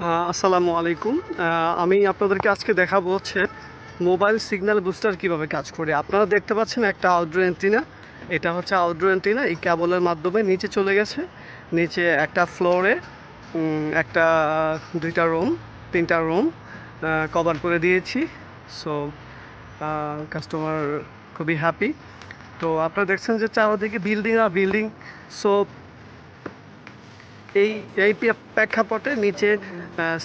আসসালামু আলাইকুম। আমি আপনাদেরকে আজকে দেখাবো হচ্ছে মোবাইল সিগন্যাল বুস্টার কিভাবে কাজ করে। আপনারা দেখতে পাচ্ছেন একটা আউটডোর অ্যান্টিনা। এটা হচ্ছে আউটডোর অ্যান্টিনা। এই কেবলের মাধ্যমে নিচে চলে গেছে। নিচে একটা ফ্লোরে একটা ২টা রুম ৩টা রুম কভার করে দিয়েছি। সো কাস্টমার খুবই হ্যাপি। তো আপনারা দেখছেন যে চারদিকে বিল্ডিং আর বিল্ডিং। সো এই এই প্রেক্ষাপটে নিচে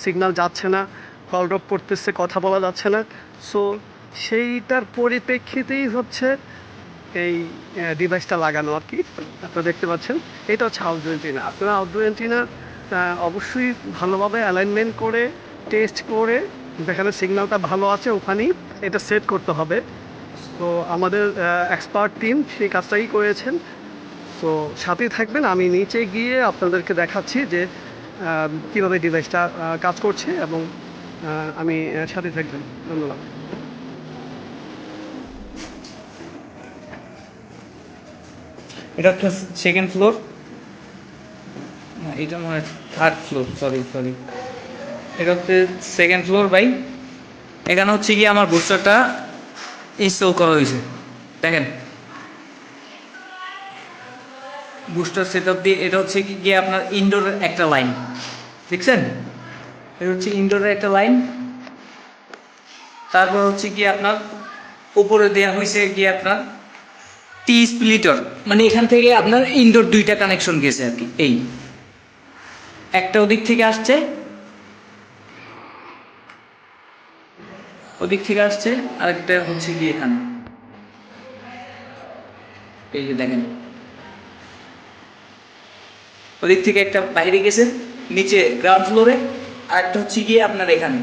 সিগন্যাল যাচ্ছে না, কল ড্রপ করতেছে, কথা বলা যাচ্ছে না। সো সেইটার পরিপ্রেক্ষিতেই হচ্ছে এই ডিভাইসটা লাগানো আর কি। আপনারা দেখতে পাচ্ছেন এটা হচ্ছে আউটডোর অ্যান্টিনা। আপনারা আউটডোর অ্যান্টিনা অবশ্যই ভালোভাবে অ্যালাইনমেন্ট করে টেস্ট করে যেখানে সিগন্যালটা ভালো আছে ওখানেই এটা সেট করতে হবে। তো আমাদের এক্সপার্ট টিম সেই কাজটাই করেছেন। তো সাথেই থাকবেন, আমি নিচে গিয়ে আপনাদেরকে দেখাচ্ছি যে কীভাবে ডিভাইসটা কাজ করছে এবং আমি সাথে থাকবেন। ধন্যবাদ। এটা হচ্ছে সেকেন্ড ফ্লোর, এটা মনে হয় থার্ড ফ্লোর, সরি সরি, এটা হচ্ছে সেকেন্ড ফ্লোর ভাই। এখানে হচ্ছে কি আমার বুস্টারটা ইনস্টল করা হয়েছে। দেখেন বুস্টার সেট আপ দিয়ে, এটা হচ্ছে কি গিয়ে আপনার ইনডোরের একটা লাইন দেখছেন, এটা হচ্ছে ইনডোরের একটা লাইন। তারপর হচ্ছে কি আপনার উপরে দেওয়া হয়েছে গিয়ে আপনার টি স্প্লিটার, মানে এখান থেকে আপনার ইনডোর দুইটা কানেকশন গেছে আর কি। এই একটা ওদিক থেকে আসছে, ওদিক থেকে আসছে, আরেকটা হচ্ছে গিয়ে এখানে। এই যে দেখেন ওদিক থেকে একটা বাইরে গেছে নিচে গ্রাউন্ড ফ্লোরে, আর একটা হচ্ছে গিয়ে আপনার এখানে।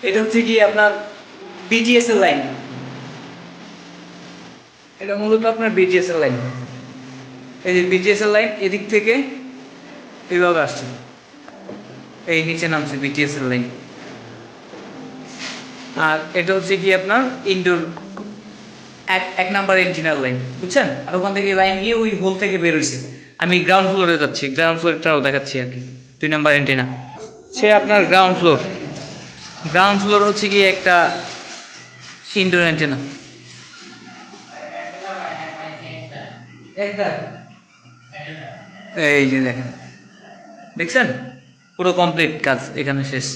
এটা হচ্ছে গিয়ে আপনার বিজিএস এর লাইন, এটা মূলত আপনার বিজিএস এর লাইন। এই যে বিজিএস এর লাইন এদিক থেকে এইভাবে আসছে, এই নিচে নামছে বিটিএস এর লাইন। আর এটা হচ্ছে কি আপনার ইনডোর এক এক নাম্বার এন্টিনার লাইন, বুঝছেন? আর ওখান থেকে লাইন গিয়ে ওই হোল থেকে বের হয়েছে। আমি গ্রাউন্ড ফ্লোরে যাচ্ছি, গ্রাউন্ড ফ্লোরটাও দেখাচ্ছি আর কি। 2 নাম্বার এন্টিনা সে আপনার গ্রাউন্ড ফ্লোর। গ্রাউন্ড ফ্লোর হচ্ছে কি একটা ইনডোর অ্যান্টেনা। এই যে দেখেন, দেখছেন পুরো কমপ্লিট কাজ এখানে শেষ।